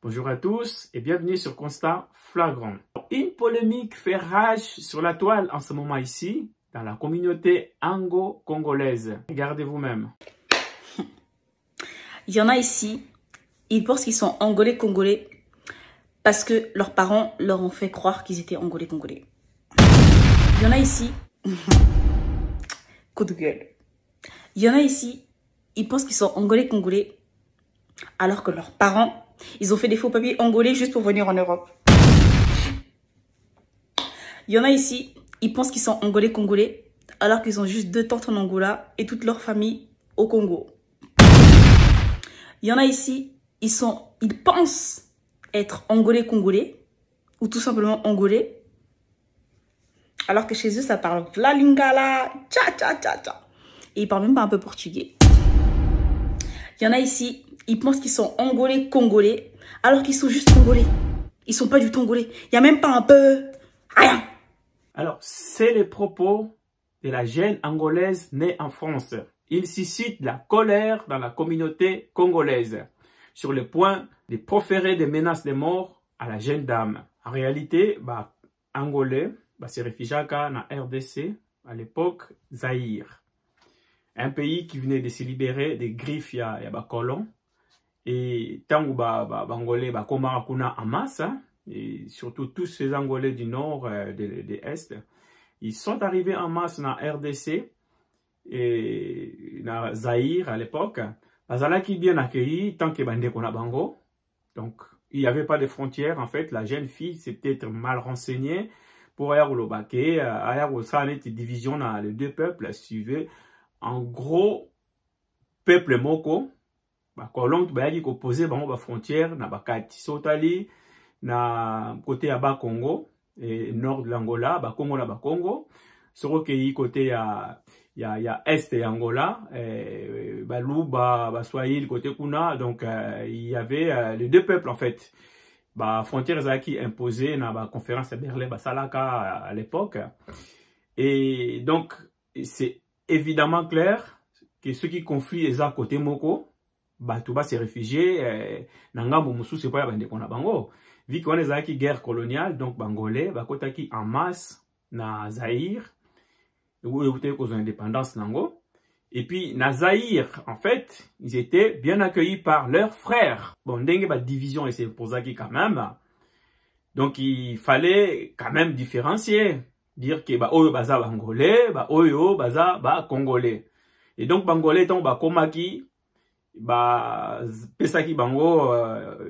Bonjour à tous et bienvenue sur Constat Flagrant. Une polémique fait rage sur la toile en ce moment ici, dans la communauté ango-congolaise. Regardez vous-même. Il y en a ici, ils pensent qu'ils sont angolais-congolais parce que leurs parents leur ont fait croire qu'ils étaient angolais-congolais. Il y en a ici, coup de gueule. Il y en a ici, ils pensent qu'ils sont angolais-congolais alors que leurs parents, ils ont fait des faux papiers angolais juste pour venir en Europe. Il y en a ici, ils pensent qu'ils sont angolais-congolais alors qu'ils ont juste 2 tantes en Angola et toute leur famille au Congo. Il y en a ici, ils pensent être angolais-congolais ou tout simplement angolais alors que chez eux, ça parle la lingala, tcha. Et ils parlent même pas un peu portugais. Il y en a ici, ils pensent qu'ils sont angolais-congolais alors qu'ils sont juste congolais. Ils sont pas du tout angolais. Il y a même pas un peu... rien. Alors, c'est les propos de la jeune angolaise née en France. Il suscite la colère dans la communauté congolaise sur le point de proférer des menaces de mort à la jeune dame. En réalité, Angolais se réfugia na RDC, à l'époque Zaïre. Un pays qui venait de se libérer des griffes ya colons. Et tango Angolais komara kuna en masse, et surtout tous ces Angolais du nord, de l'Est, ils sont arrivés en masse na RDC et na Zaïre à l'époque. Bazalaki bien accueilli tant que bande kona bango. Donc il n'y avait pas de frontières en fait. La jeune fille s'est peut-être mal renseignée pour aller au Lobake, aller au Sanet division dans les deux peuples suivaient. En gros, peuple moko, colon qui opposé bango frontière na bakati sotali na côté à Congo et nord de l'Angola, Congo na Congo. Sur le côté il y a est et Angola, Balouba, Swahili côté Kuna, donc il y avait les deux peuples en fait. Frontières qui imposées dans la conférence à Berlin, Salaka à l'époque. Et donc c'est évidemment clair que ceux qui conflient les à côté Moko, tout bas ces réfugiés, Nangambo Moussou c'est pas bande qu'on a bango. Vu qu'on est qui guerre coloniale, donc Bangolais, Bakota qui en masse na Zaïre. Où ils ont indépendance nango. Et puis na Zaïre, en fait, ils étaient bien accueillis par leurs frères. Bon, dengue division et c'est pour ça qu'ils quand même. Donc il fallait quand même différencier, dire que oyo baza bangolais, oyo baza congolais. Et donc bangolais donc komaki pesaki bango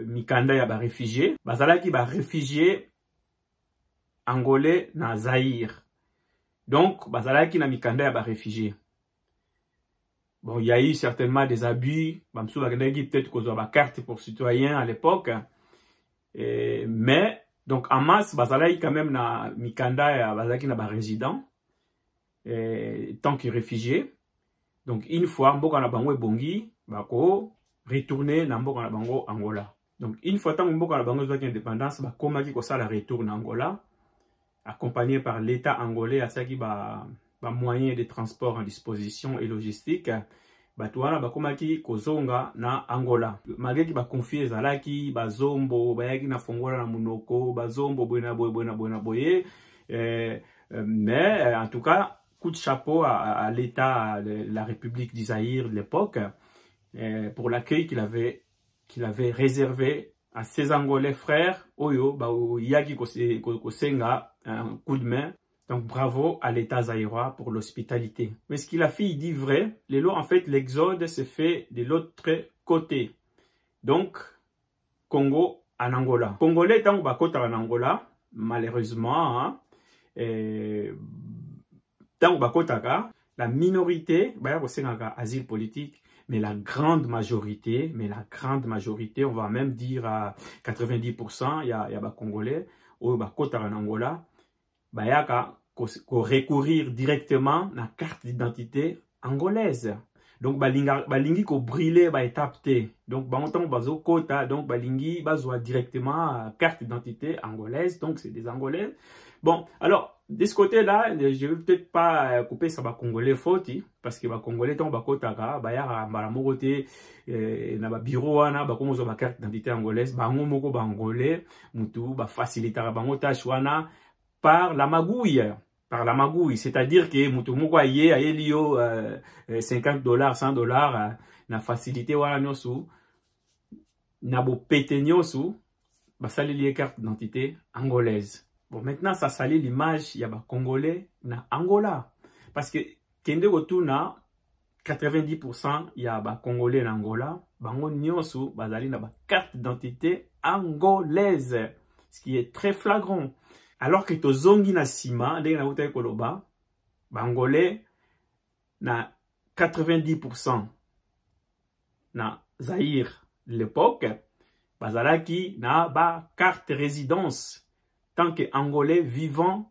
mikanda ya réfugiés, bazalaki réfugiés angolais na Zaïre. Donc, bazalaki na mikanda ya réfugiés. Bon, il y a eu certainement des abus. Bamsou bagendaki peut-être qu'on a carte pour citoyens à l'époque. Mais, donc, en masse, bazalaki quand même na mikanda ya bazalaki na résidents. Tant que réfugiés. Donc, une fois, mboka na bango ebongi, bako retourner na mboka na bango Angola. Donc, une fois tant mboka na bango zaki indépendance, bakomaki ko sala retour na Angola. Accompagné par l'État angolais à qui moyens de transport en disposition et logistique, batouana bakomaki kozonga na Angola. Malgré qui confié zalaki bazombo bayaki na fongola na munoko bazombo boina boye, mais en tout cas coup de chapeau à l'État de la République du Zaïre de l'époque pour l'accueil qu'il avait réservé à ses Angolais frères, Oyo, Yagi Kosenga, un coup de main. Donc bravo à l'État zaïrois pour l'hospitalité. Mais ce qu'il a fait, il dit vrai. En fait, l'exode se fait de l'autre côté. Donc, Congo en Angola. Congolais, tant que en Angola, malheureusement, tant que la minorité, asile politique, mais la grande majorité, on va même dire à 90%, il y a des Congolais, ou des en Angola, il y a recourir directement à la carte d'identité angolaise. Donc, balingi ko brûler ba étape T. Donc, on bazo kota, donc balingi bazoa directement carte d'identité angolaise. Donc, c'est des Angolais. Bon, alors, de ce côté-là, je ne vais peut-être pas couper ça, Congolais faute, parce que les Congolais, tant bakotaka, bayara, balamogote, na ba bureau, na ba kongo ba carte d'identité angolaise, bango moko ba angolais, mutu, ba facilitara bango tâche wana par la magouille. Par la magouille, c'est-à-dire que mutu moko aye lio $50, $100, na facilité wana nyosu, na bo pete nyosu, ba sali lié carte d'identité angolaise. Bon, maintenant, ça salit l'image, il y a des Congolais na Angola. Parce que, kende retourna, 90%, il y a des Congolais en Angola. Bango nyonsu, bazali na ba carte d'identité angolaise. Ce qui est très flagrant. Alors que to zongi na sima, dès na uta koloba, Bangolais na 90% na Zaïre l'époque, bazalaki na ba carte résidence. Tant que Angolais vivant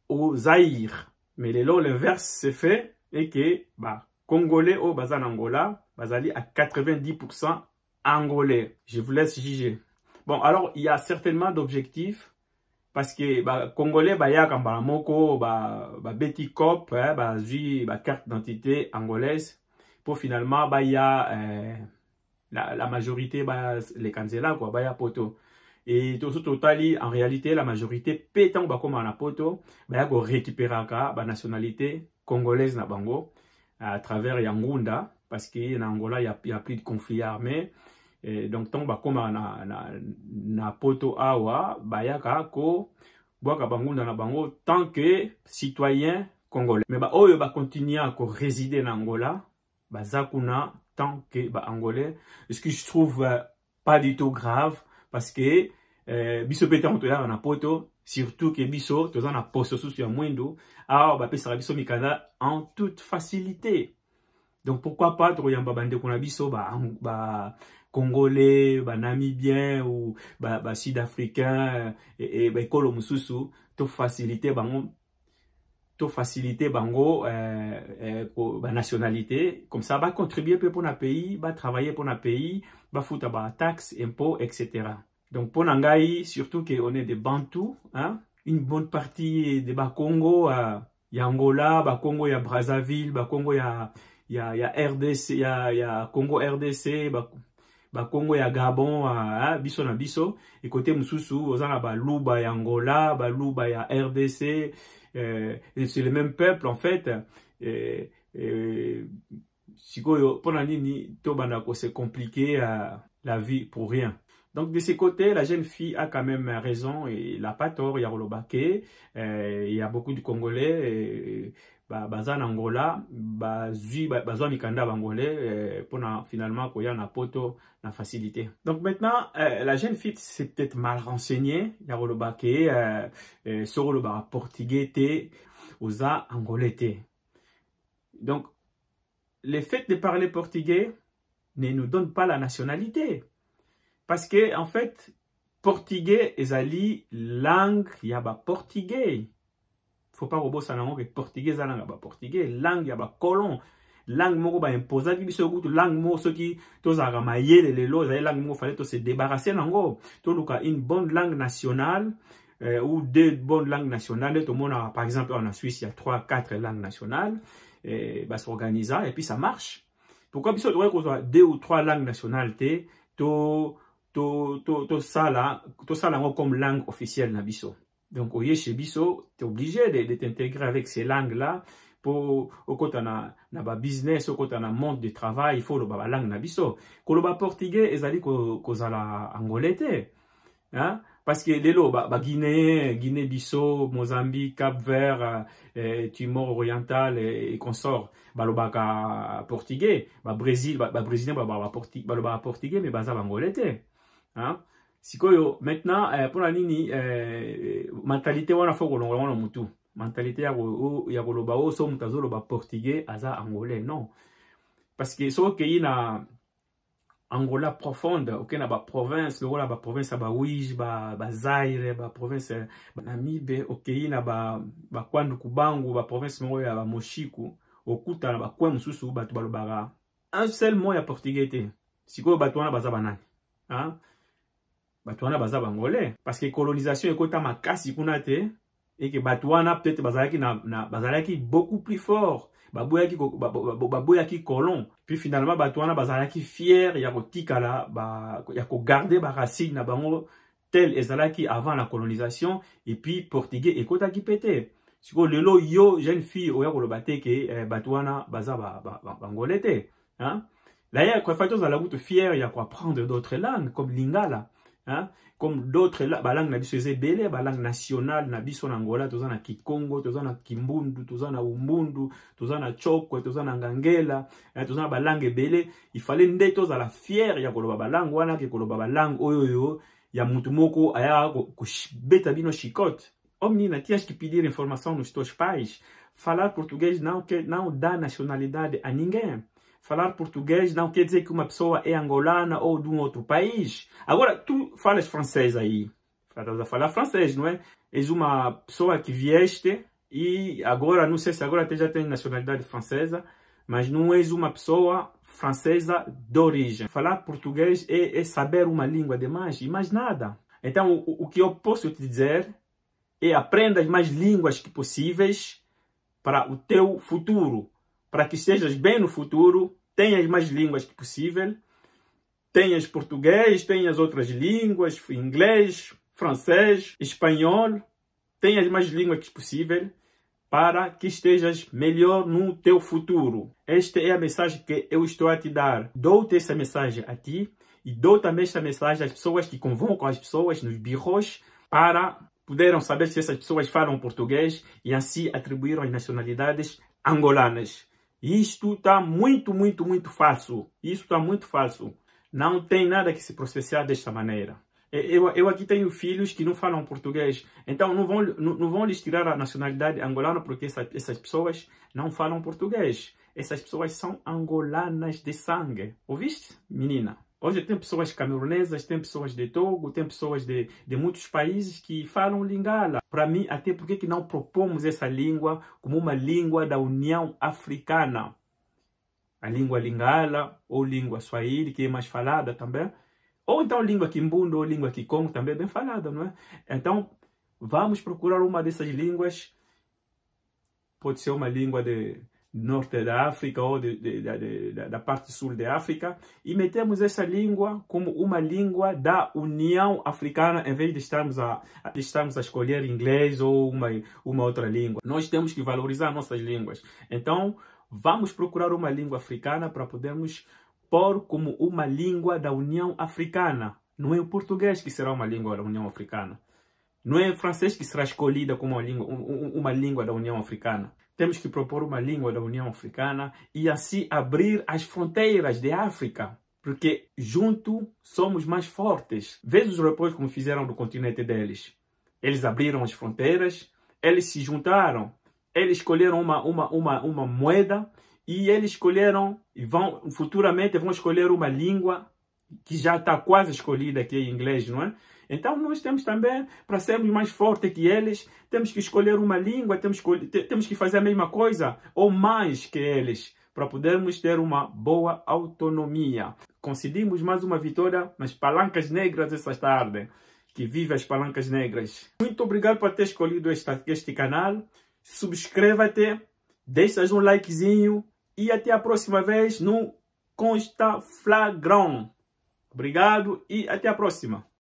au Zaïre. Mais l'inverse se fait et que Congolais au Bazan Angola, Bazali à 90% Angolais. Je vous laisse juger. Bon, alors il y a certainement d'objectifs parce que Congolais, il y a comme Moko, Betty Cop, carte d'identité angolaise. Pour finalement, il y a la majorité, les Kanzela, quoi, il y a poto. Et tout totali, en réalité, la majorité pétant comme en poto, il y a récupérer la nationalité congolaise na bango à travers Yangunda parce qu'en Angola, il y a plus de conflits armés. Et donc, tant comme na poto awa, il y a ko boaka bangunda na bango tant que citoyen congolais. Mais oyo continuer à résider en Angola, zakuna tant que angolais. Ce que je trouve pas du tout grave. Parce que biso pete on toya na poto surtout que biso toza na posto sous ya mwendo alors pesa biso mikanda en toute facilité. Donc pourquoi pas toyamba bande ko na biso congolais, namibien ou sud-africain et kolo mususu to faciliter bango nationalité comme ça va contribuer pour notre pays, va travailler pour notre pays, va foutre taxes, impôts, etc. Donc pour Nangaï, surtout qu'on est des Bantous, hein, une bonne partie des Congo, il y a Angola, Congo, il y a Brazzaville, Congo, il y a RDC, il y a Congo RDC, Congo, il y a Gabon, biso na biso, et côté Mususu, ozana Luba, il y a Angola, Luba, il y a RDC, et c'est le même peuple en fait. Pour c'est compliqué la vie pour rien. Donc de ce côté, la jeune fille a quand même raison et il n'a pas tort. Il y a Rolobake, il y a beaucoup de Congolais, bazan Angola, bazan Mikanda Bangolais, pour finalement qu'il y a un poto, la facilité. Donc maintenant, la jeune fille s'est peut-être mal renseignée. Il y a Rolobake, sur le portugais, aux angolais. Donc, le fait de parler portugais ne nous donne pas la nationalité. Parce que, en fait, portugais est ali langue, il y a portugais. Faut pas robo ça que portugais est langue, portugais, langue, il y a colon. Langue moko ba imposa qui biso kutu langue mo ce qui to za ramayele les lots, langue mo fallait to se débarrasser nango. To luka une bonne langue nationale ou deux bonnes langues nationales. Tout le monde par exemple en Suisse, il y a 3-4 langues nationales. S'organiser et puis ça marche. Pourquoi biso doit qu'on soit 2 ou 3 langues nationalités ça comme langue officielle na biso. Donc au chez biso tu es obligé de t'intégrer avec ces langues là pour au côté na business au côté na monde de travail il faut le langue na biso. Ko le portugais ezali ko zala angolais hein. Parce que les lots, Guinée, Bissau, Mozambique, Cap-Vert, Timor oriental et consorts, le portugais, Brésil, brésilien, portugais, mais baza angolais. Hein? Si maintenant, pour la ligne, mentalité, on a fait que mutu. Mentalité, ya koloba o so mutazo loba portugais, aza angolais, non. Parce que so que na Angola profonde, ok, na ba province, le rôle ba province ba Ouige, ba Zaire, ba province Namibe, ok, na ba Kwandu Kubangu, ba province mo ya ba Moshiku, okuta na ba kwa mususu ba tubalobara. Un seul mot ya portugais te. Siko ba tuana baza banani. Hein? Ba tuana baza bangolais parce que colonisation ekota makasi kuna te et que Batuana peut-être bazalaki beaucoup plus fort. Baboyaki colon. Puis finalement Batuana bazalaki fier ya kotikala ya ko garder ba racine na bango tel ezalaki avant la colonisation et puis portugais ekotaki pété. Siko lelo yo jeune fille oya kolobate ke Batuana baza bangolete, hein. Là ya kwa fato za la route fier ya ko apprendre d'autres langues comme lingala, hein. Comme d'autres langues na biso ezebele ba langue nationale na biso na Angola toza na Kikongo, toza na Kimbundu, toza na Umbundu, toza na Chokwe, toza na Ngangela, toza na ba langue ebele. Il fallait nde toza la fier ya koloba ba langue wana ke koloba ba langue oyo ya mutu moko aya ko beta bino chicote. Omnina tinhas que pedir informação nos teus pais. Falar português não dá nacionalidade a ninguém. Falar português não quer dizer que uma pessoa é angolana ou de um outro país. Agora, tu falas francês aí. Estás a falar francês, não é? És uma pessoa que vieste e agora, não sei se agora já tem nacionalidade francesa, mas não és uma pessoa francesa de origem. Falar português é saber uma língua demais e mais nada. Então, o que eu posso te dizer é aprenda as mais línguas que possíveis para o teu futuro. Para que estejas bem no futuro, tenhas mais línguas que possível, tenhas português, tenhas outras línguas, inglês, francês, espanhol, tenhas mais línguas que possível, para que estejas melhor no teu futuro. Esta é a mensagem que eu estou a te dar. Dou-te essa mensagem a ti e dou também essa mensagem às pessoas que convocam as pessoas nos birros para poderem saber se essas pessoas falam português e assim atribuíram as nacionalidades angolanas. Isto está muito falso. Isso está muito falso. Não tem nada que se processar desta maneira. Eu aqui tenho filhos que não falam português. Então não vão lhes tirar a nacionalidade angolana porque essas pessoas não falam português. Essas pessoas são angolanas de sangue. Ouviste, menina? Hoje tem pessoas camerunesas, tem pessoas de Togo, tem pessoas de muitos países que falam lingala. Para mim, até por que não propomos essa língua como uma língua da União Africana? A língua lingala ou língua swahili, que é mais falada também. Ou então língua quimbundo ou língua kikongo, também é bem falada, não é? Então, vamos procurar uma dessas línguas. Pode ser uma língua de norte da África ou da parte sul da África e metemos essa língua como uma língua da União Africana em vez de estarmos a escolher inglês ou uma outra língua. Nós temos que valorizar nossas línguas. Então, vamos procurar uma língua africana para podermos pôr como uma língua da União Africana. Não é o português que será uma língua da União Africana. Não é o francês que será escolhida como uma língua da União Africana. Temos que propor uma língua da União Africana e assim abrir as fronteiras da África. Porque junto somos mais fortes. Veja os europeus como fizeram do continente deles. Eles abriram as fronteiras, eles se juntaram, eles escolheram uma moeda e eles escolheram, futuramente vão escolher uma língua que já está quase escolhida, que é inglês, não é? Então nós temos também, para sermos mais fortes que eles, temos que escolher uma língua, temos que fazer a mesma coisa ou mais que eles, para podermos ter uma boa autonomia. Conseguimos mais uma vitória nas palancas negras esta tarde. Que vive as palancas negras. Muito obrigado por ter escolhido este canal. Subscreva-te, deixa um likezinho e até a próxima vez no Consta Flagrão. Obrigado e até a próxima.